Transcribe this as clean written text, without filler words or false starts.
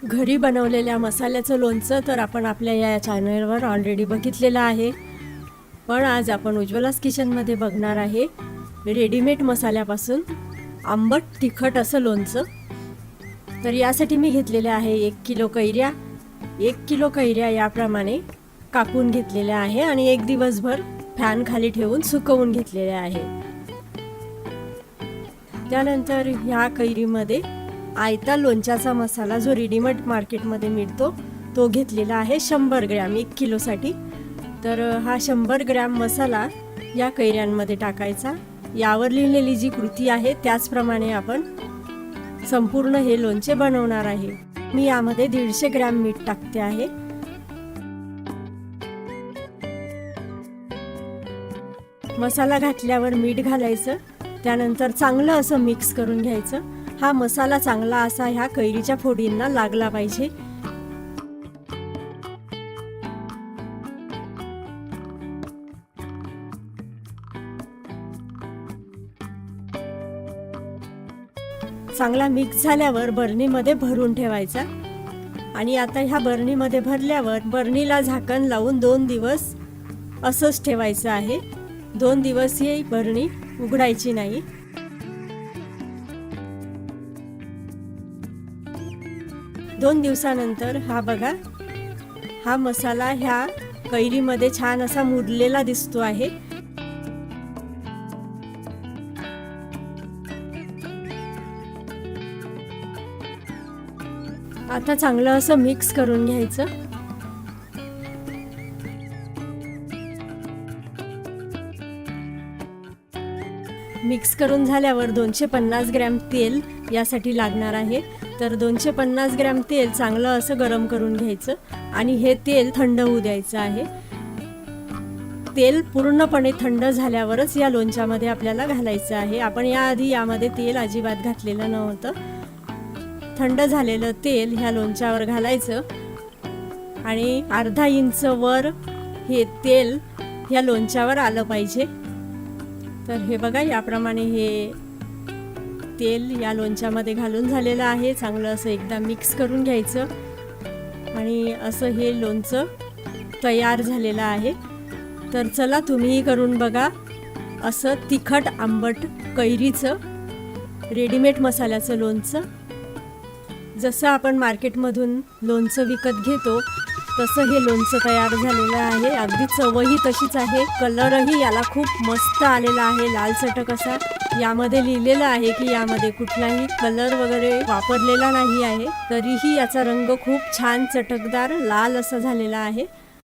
घरी बनवलेल्या मसाल्याचं लोणचं तर आपण आपल्या या चॅनलवर ऑलरेडी बघितलेलं आहे, पण आज आपण उज्ज्वलास किचनमध्ये बघणार आहे रेडीमेड मसाल्यापासून आंबट तिखट असं लोणचं। तर यासाठी मी घेतलेले आहे 1 किलो कैऱ्या। 1 किलो कैऱ्या याप्रमाणे कापून घेतलेल्या आहे आणि एक दिवसभर फॅन खाली ठेवून सुकवून घेतलेल्या आहे। त्यानंतर ह्या कैरीमध्ये आयता लोणच्याचा मसाला जो रेडीमेड मार्केटमध्ये मिळतो तो घेतलेला आहे 100 ग्रॅम 1 किलोसाठी। तर हा 100 ग्रॅम मसाला या कैऱ्यांमध्ये टाकायचा। यावर लिहिलेली जी कृती आहे त्याचप्रमाणे आपण संपूर्ण हे लोणचे बनवणार आहे। मी यामध्ये 150 ग्रॅम मीठ टाकते आहे। मसाला घातल्यावर मीठ घालायचं, त्यानंतर चांगलं असं मिक्स करून घ्यायचं। हा मसाला चांगला असा ह्या कैरीच्या फोडींना लागला पाहिजे। चांगला मिक्स झाल्यावर बरणीमध्ये भरून ठेवायचा आणि आता ह्या बरणीमध्ये भरल्यावर बरणीला झाकण लावून 2 दिवस असंच ठेवायचं आहे। 2 दिवस ही बरणी उघडायची नाही। दोन दिवसानंतर हा बघा, हा मसाला ह्या कैरीमध्ये छान असा मुरलेला दिसतो आहे। आता चांगलं असं मिक्स करून घ्यायचं। मिक्स करून झाल्यावर 250 ग्रॅम तेल यासाठी लागणार आहे। तर 250 ग्रॅम तेल चांगलं असं गरम करून घ्यायचं आणि हे तेल थंड होऊ द्यायचं आहे। तेल पूर्णपणे थंड झाल्यावरच या लोणच्यामध्ये आपल्याला घालायचं आहे। आपण याआधी यामध्ये तेल अजिबात घातलेलं नव्हतं। थंड झालेलं तेल ह्या लोणच्यावर घालायचं आणि अर्धा इंच वर हे तेल ह्या लोणच्यावर आलं पाहिजे। तर हे बघा, याप्रमाणे हे तेल या लोणच्यामध्ये घालून झालेलं आहे। चांगलं असं एकदा मिक्स करून घ्यायचं आणि असं हे लोणचं तयार झालेलं आहे। तर चला तुम्हीही करून बघा असं तिखट आंबट कैरीचं रेडीमेड मसाल्याचं लोणचं। जसं आपण मार्केटमधून लोणचं विकत घेतो तसं हे लोणचं तयार झालेलं आहे। अगदी चवही तशीच आहे, कलरही याला खूप मस्त आलेला आहे, लाल चटक असा। यामध्ये लिहिलेलं आहे की यामध्ये कुठलाही कलर वगैरे वापरलेला नाही आहे, तरीही याचा रंग खूप छान चटकदार लाल असा झालेला आहे।